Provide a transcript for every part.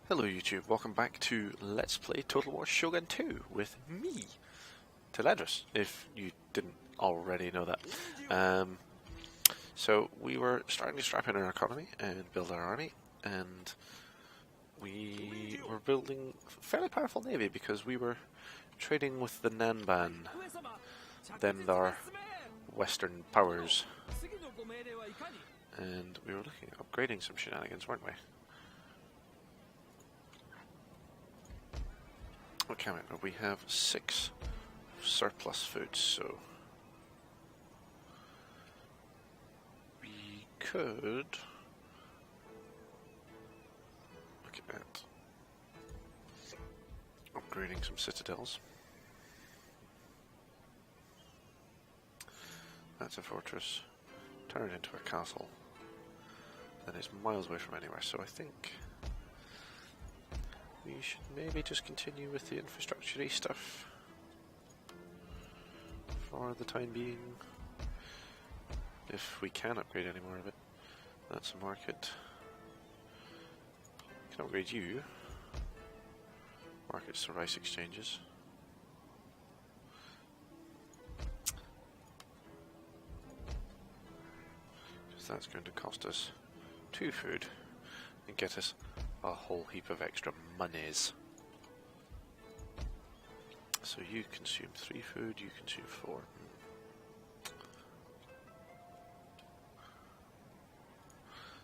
Hello YouTube, welcome back to Let's Play Total War Shogun 2 with me, Tyladhras, if you didn't already know that. So we were starting to strap in our economy and build our army, and we were building a fairly powerful navy because we were trading with the Nanban, then our western powers, and we were looking at upgrading some shenanigans, weren't we? Okay, we have 6 surplus foods, so we could look at upgrading some citadels. That's a fortress. Turn it into a castle. That is miles away from anywhere, so I think we should maybe just continue with the infrastructure-y stuff for the time being, if we can upgrade any more of it. That's a market. Can upgrade you. Markets to rice exchanges. Because that's going to cost us 2 food and get us a whole heap of extra monies. So you consume 3 food, you consume 4.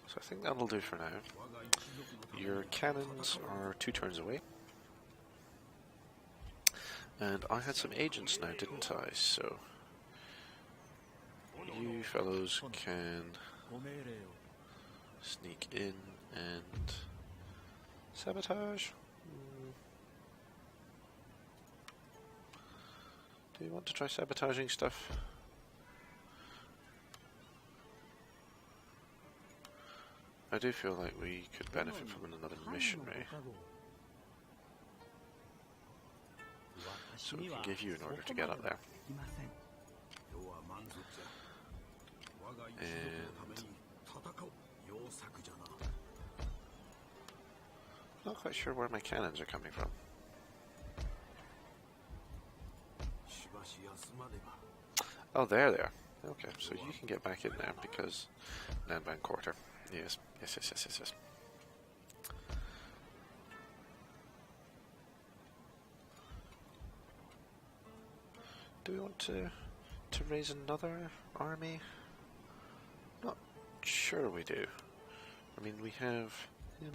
So I think that'll do for now. Your cannons are 2 turns away. And I had some agents now, didn't I? So you fellows can sneak in and sabotage. Do you want to try sabotaging stuff? I do feel like we could benefit from another missionary. So we can give you an order to get up there. And not quite sure where my cannons are coming from. Oh, there they are. Okay, so you can get back in there because Nanban Quarter. Yes. Do we want to raise another army? Not sure we do. I mean, we have him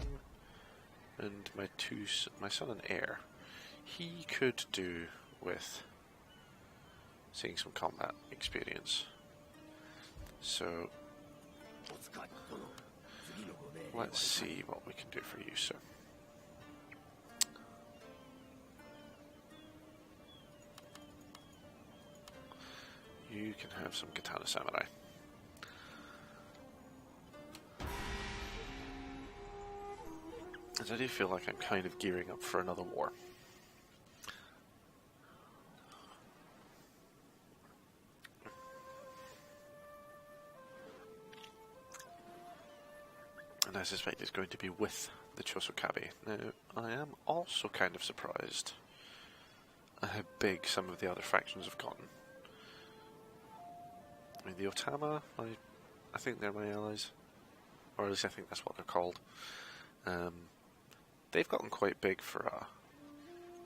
and my son and heir. He could do with seeing some combat experience. So let's see what we can do for you, sir. You can have some katana samurai. And I do feel like I'm kind of gearing up for another war. And I suspect it's going to be with the Chosokabe. Now, I am also kind of surprised at how big some of the other factions have gotten. I mean, the Otama, I think they're my allies. Or at least I think that's what they're called. They've gotten quite big for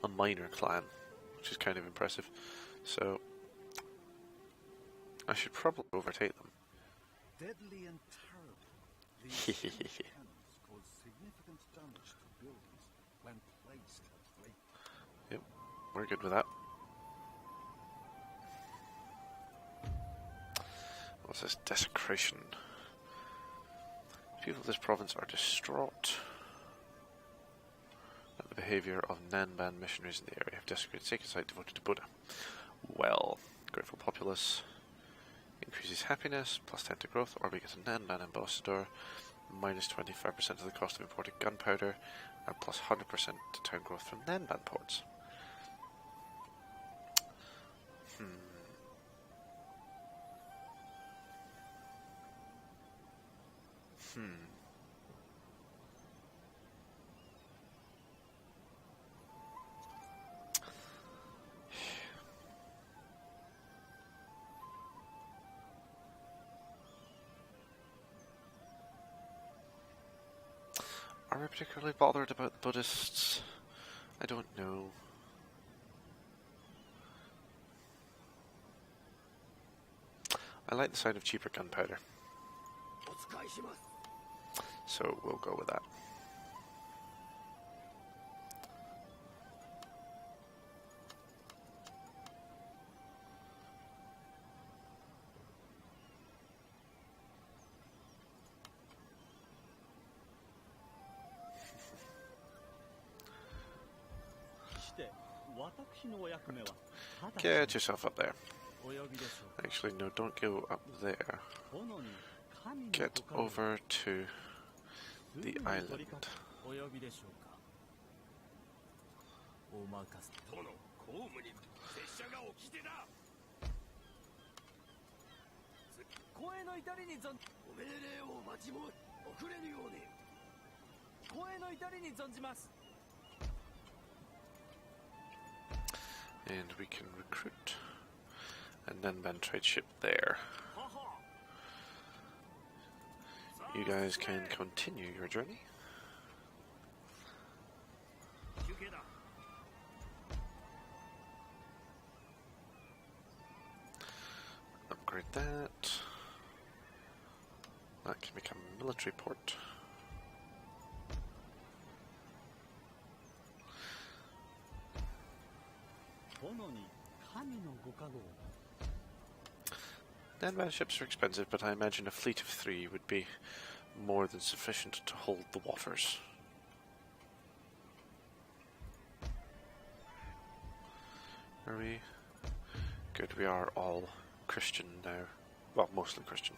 a minor clan, which is kind of impressive. So, I should probably overtake them. Deadly and terrible. These cannons cause significant damage to buildings when placed at rate. Yep, we're good with that. What's this? Desecration. People of this province are distraught at the behaviour of Nanban missionaries in the area, have desecrated sacred site devoted to Buddha. Well, grateful populace increases happiness, plus 10 to growth, or we get a Nanban ambassador, minus 25% of the cost of imported gunpowder, and plus 100% to town growth from Nanban ports. Are we particularly bothered about the Buddhists? I don't know. I like the sound of cheaper gunpowder. So we'll go with that. Get yourself up there. Actually, no, don't go up there. Get over to the island. And we can recruit and then man trade ship there. You guys can continue your journey. Upgrade that. That can become a military port. Land-bound ships are expensive, but I imagine a fleet of 3 would be more than sufficient to hold the waters. Are we? Good, we are all Christian now. Well, mostly Christian.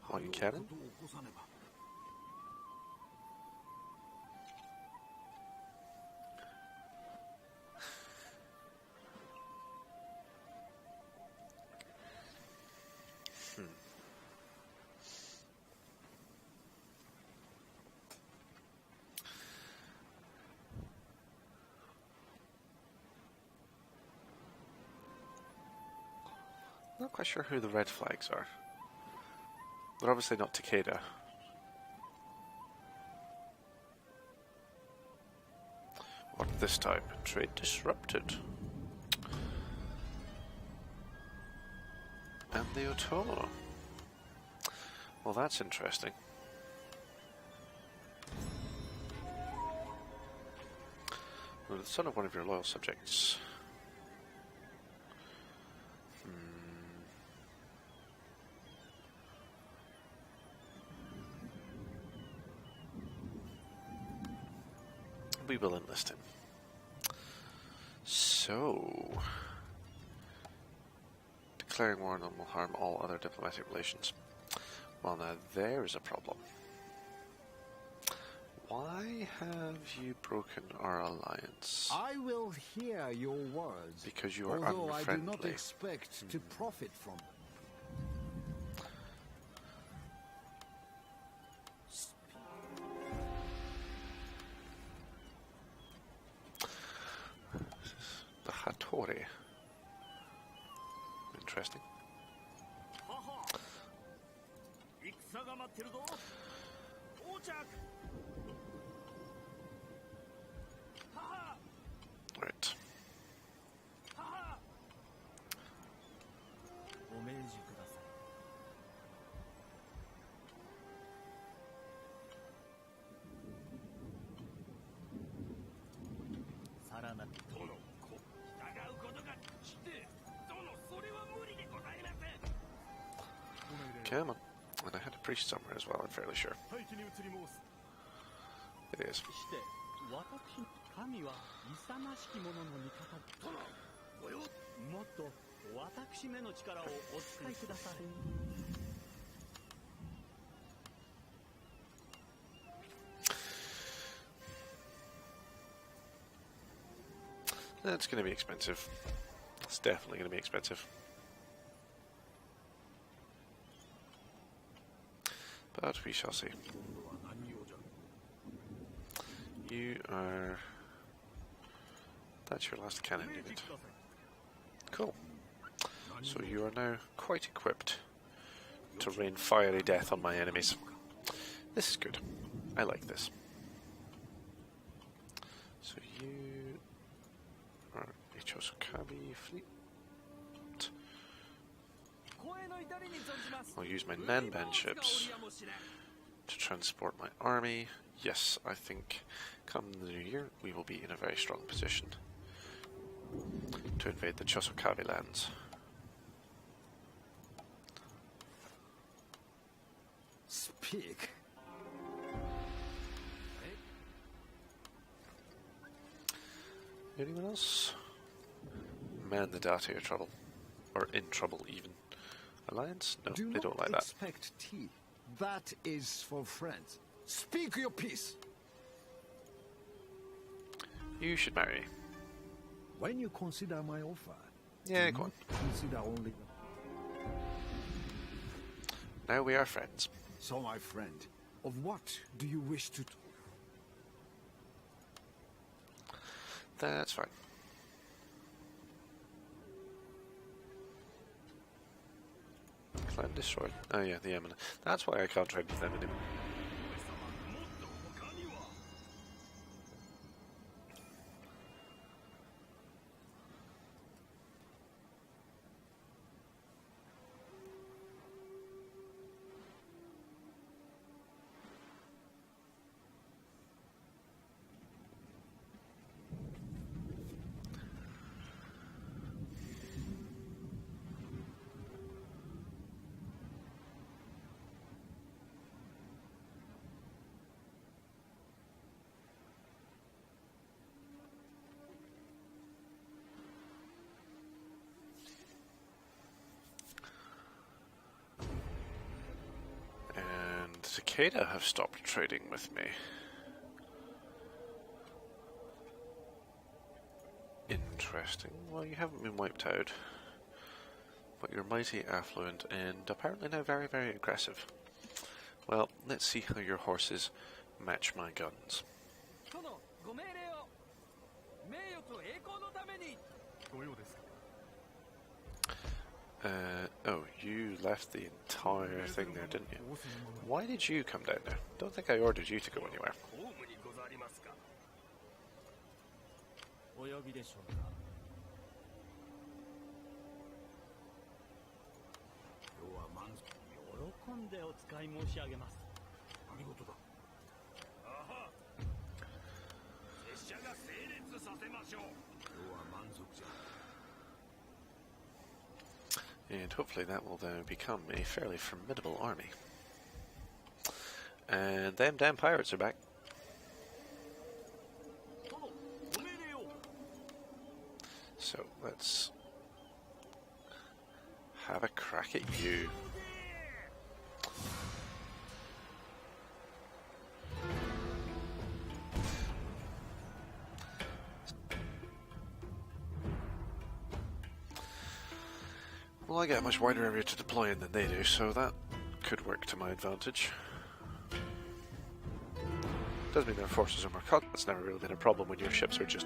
One cannon. Not quite sure who the red flags are. They're obviously not Takeda. What this time? Trade disrupted. And the Otomo. Well, that's interesting. Well, the son of one of your loyal subjects. We will enlist him. So, declaring war on them will harm all other diplomatic relations. Well, now there's a problem. Why have you broken our alliance? I will hear your words. Because you are although unfriendly. I do not expect to profit from them. The Hattori. Interesting. Right. Come on. And I had a priest somewhere as well, I'm fairly sure. It is. That's going to be expensive. It's definitely going to be expensive. But we shall see. You are That's your last cannon unit. Cool. So you are now quite equipped to rain fiery death on my enemies. This is good. I like this. So you are a Chosokabi fleet. I'll use my Nanban ships to transport my army. Yes, I think come the new year we will be in a very strong position to invade the Chosokabi lands. Speak. Anyone else? Man, the data are trouble. Or in trouble, even. Alliance? No, they don't like that. Expect tea. That is for friends. Speak your piece. You should marry. When you consider my offer, Yeah, go on. consider only. Now we are friends. So, my friend, of what do you wish to talk? That's fine. Clan destroyed. Oh yeah, the Eminent. That's why I can't trade with them anymore. Cicada have stopped trading with me. Interesting. Well, you haven't been wiped out, but you're mighty affluent and apparently now very, very aggressive. Well, let's see how your horses match my guns. Oh, you left the entire thing there, didn't you? Why did you come down there? Don't think I ordered you to go anywhere. And hopefully that will now become a fairly formidable army. And them damn pirates are back. So let's have a crack at you. Well, I get a much wider area to deploy in than they do, so that could work to my advantage. Does mean their forces are more cut. That's never really been a problem when your ships are just...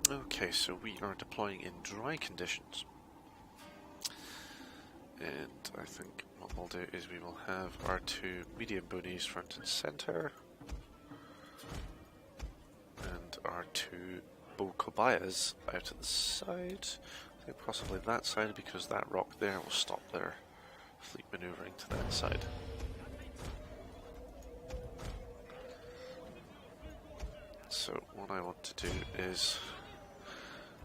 Okay, so we are deploying in dry conditions. And I think what we'll do is we will have our two medium boonies front and center. And our two Bokobayas out at the side. I think possibly that side because that rock there will stop their fleet maneuvering to that side. So what I want to do is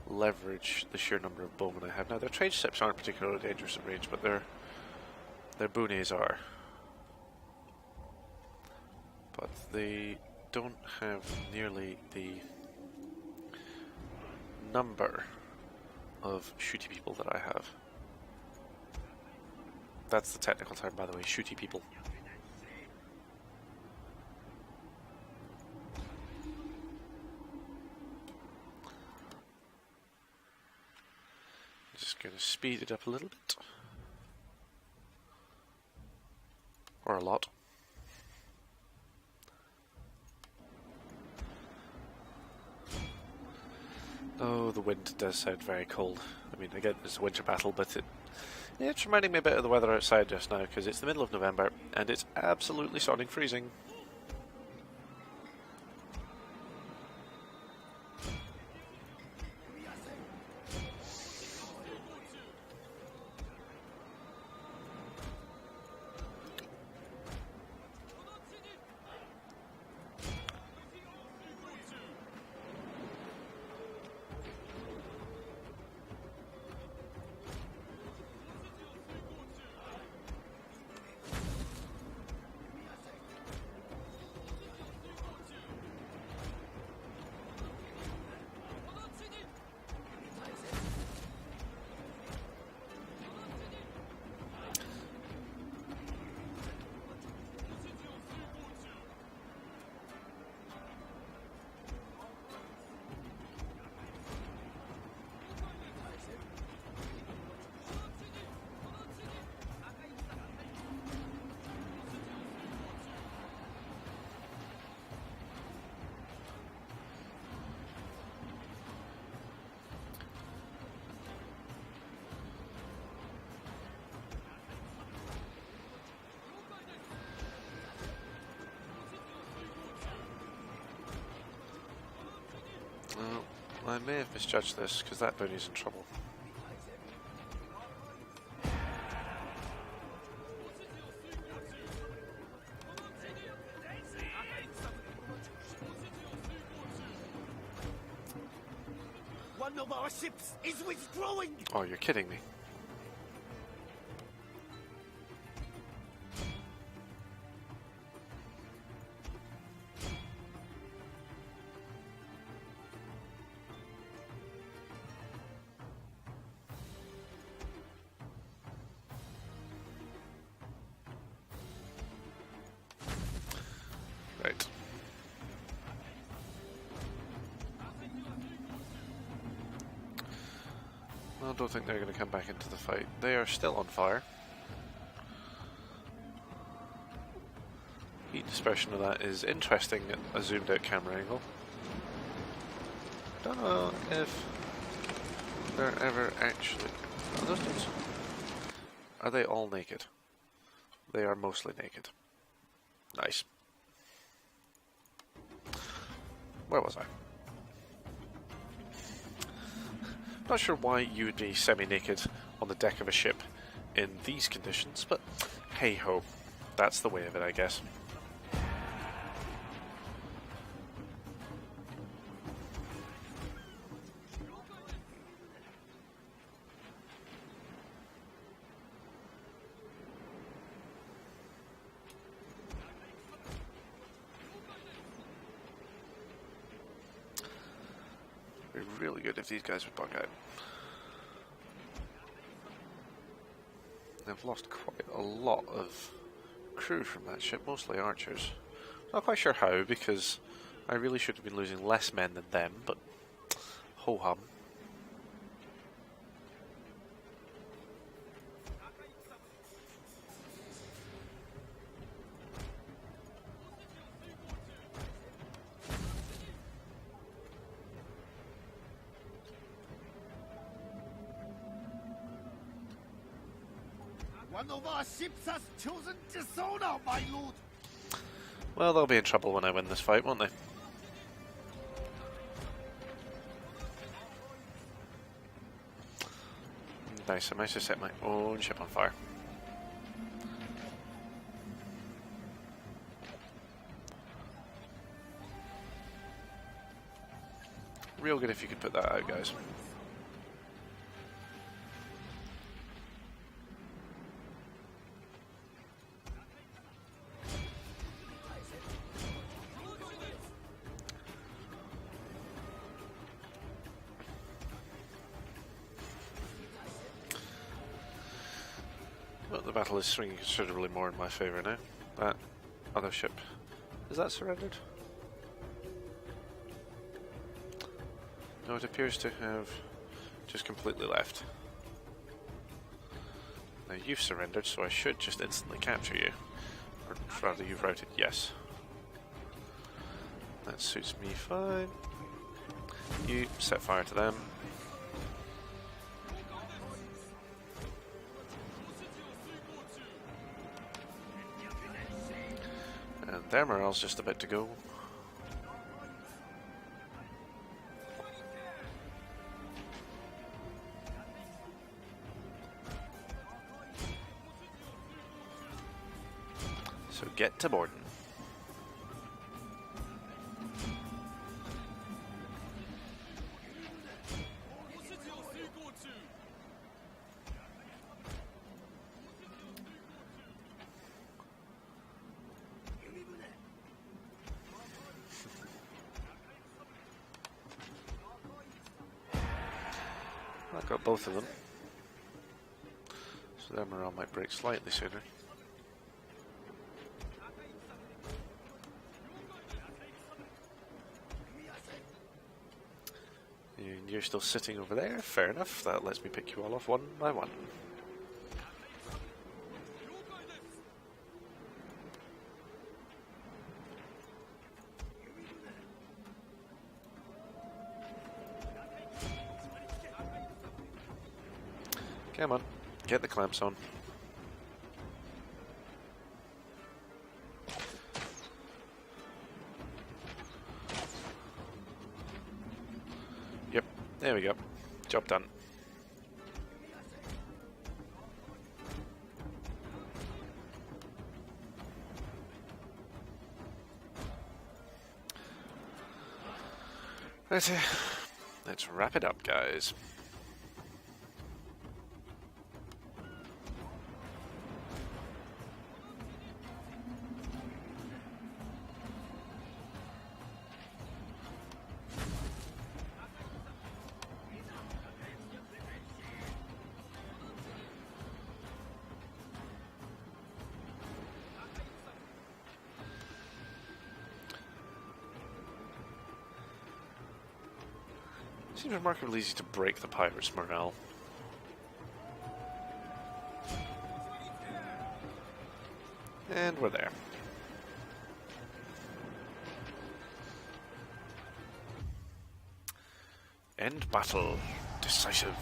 leverage the sheer number of bowmen I have. Now their trade ships aren't particularly dangerous at range, but their boonies are. But they don't have nearly the number of shooty people that I have. That's the technical term, by the way, shooty people. Gonna speed it up a little bit. Or a lot. Oh, the wind does sound very cold. I mean, again, it's a winter battle, but it's reminding me a bit of the weather outside just now, because it's the middle of November, and it's absolutely starting freezing. I may have misjudged this, because that bounty's in trouble. One of our ships is withdrawing! Oh, you're kidding me. Right. I don't think they're going to come back into the fight. They are still on fire. Heat dispersion of that is interesting at a zoomed out camera angle. Don't know if they're ever actually... Are those dudes? Are they all naked? They are mostly naked. Nice. Where was I? Not sure why you would be semi-naked on the deck of a ship in these conditions, but hey-ho, that's the way of it, I guess. It'd be really good if these guys would bug out. They've lost quite a lot of crew from that ship, mostly archers. Not quite sure how, because I really should have been losing less men than them, but ho-hum. One of our ships has chosen dishonor, my lord! Well, they'll be in trouble when I win this fight, won't they? Nice, I managed to set my own ship on fire. Real good if you could put that out, guys. Well, the battle is swinging considerably more in my favour now. That other ship, is that surrendered? No, it appears to have just completely left. Now you've surrendered, so I should just instantly capture you. Or rather, you've routed, yes. That suits me fine. You set fire to them. And their morale's just about to go. So get to Borden. I got both of them, so their morale might break slightly sooner. And you're still sitting over there, fair enough, that lets me pick you all off one by one. Come on, get the clamps on. Yep, there we go. Job done. Let's wrap it up, guys. Seems remarkably easy to break the pirates' morale. And we're there. End battle. Decisive.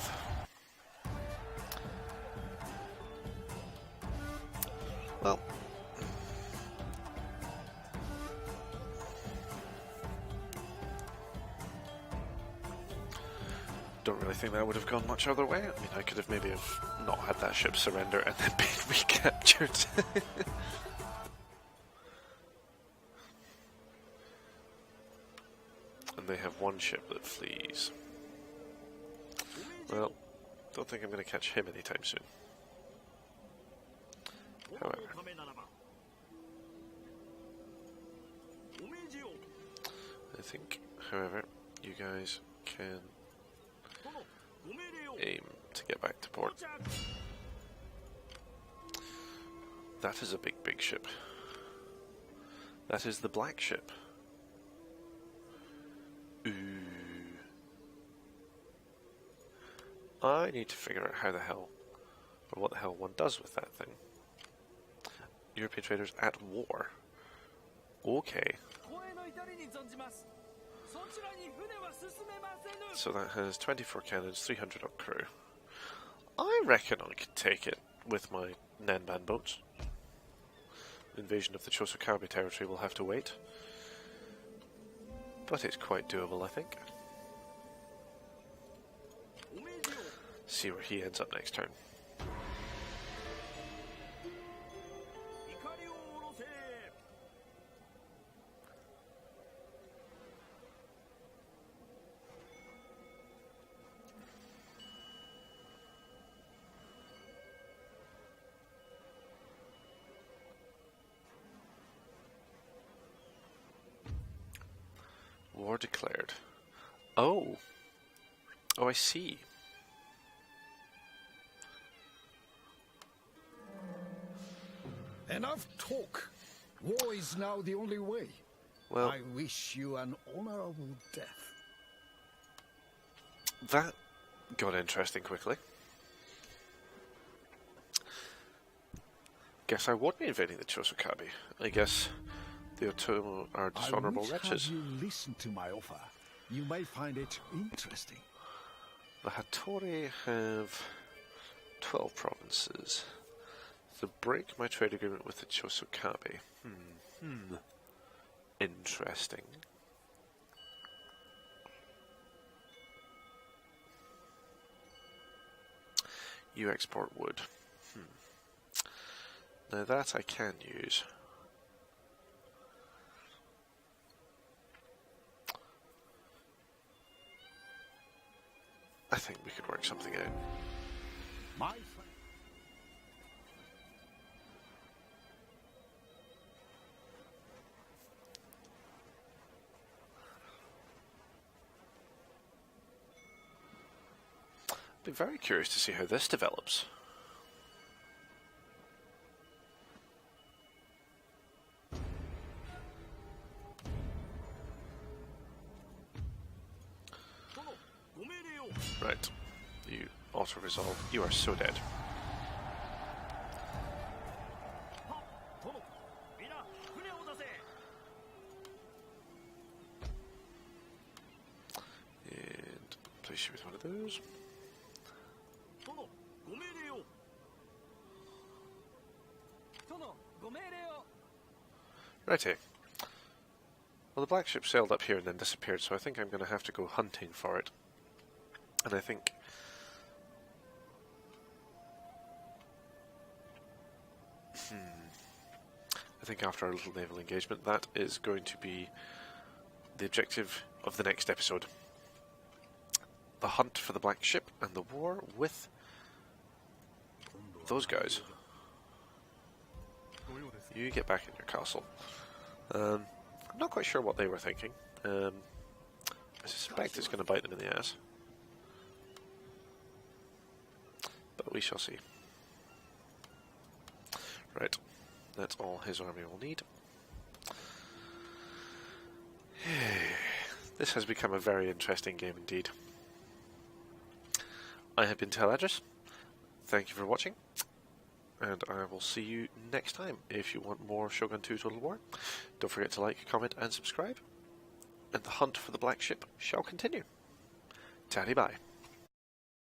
Well. Don't really think that would have gone much other way. I mean, I could have maybe not had that ship surrender and then been recaptured. And they have one ship that flees. Well, don't think I'm going to catch him anytime soon. However, I think, however, you guys can aim to get back to port. That is a big, big ship. That is the black ship. Ooh. I need to figure out how the hell, or what the hell one does with that thing. European traders at war. Okay. So that has 24 cannons, 300 up crew. I reckon I could take it with my Nanban boats. Invasion of the Chosokabe territory will have to wait. But it's quite doable, I think. See where he ends up next turn. War declared. Oh. Oh, I see. Enough talk. War is now the only way. Well, I wish you an honorable death. that got interesting quickly. guess I would be invading the Chosokabe. I guess the Otomo are dishonorable I would wretches. have you listen to my offer. You may find it interesting. The Hattori have 12 provinces. To break my trade agreement with the Chosokabe. Interesting. You export wood. Now that I can use. I think we could work something out. My friend. I'd be very curious to see how this develops. Right. You auto-resolve. You are so dead. And place you with one of those. Righty. Well, the black ship sailed up here and then disappeared, so I think I'm going to have to go hunting for it. And I think... I think after our little naval engagement, that is going to be the objective of the next episode. The hunt for the black ship and the war with those guys. You get back in your castle. I'm not quite sure what they were thinking. I suspect it's going to bite them in the ass. But we shall see. Right, that's all his army will need. This has become a very interesting game indeed. I have been Tyladhras. Thank you for watching, and I will see you next time. If you want more Shogun 2 Total War, don't forget to like, comment and subscribe, and the hunt for the black ship shall continue. Tatty bye.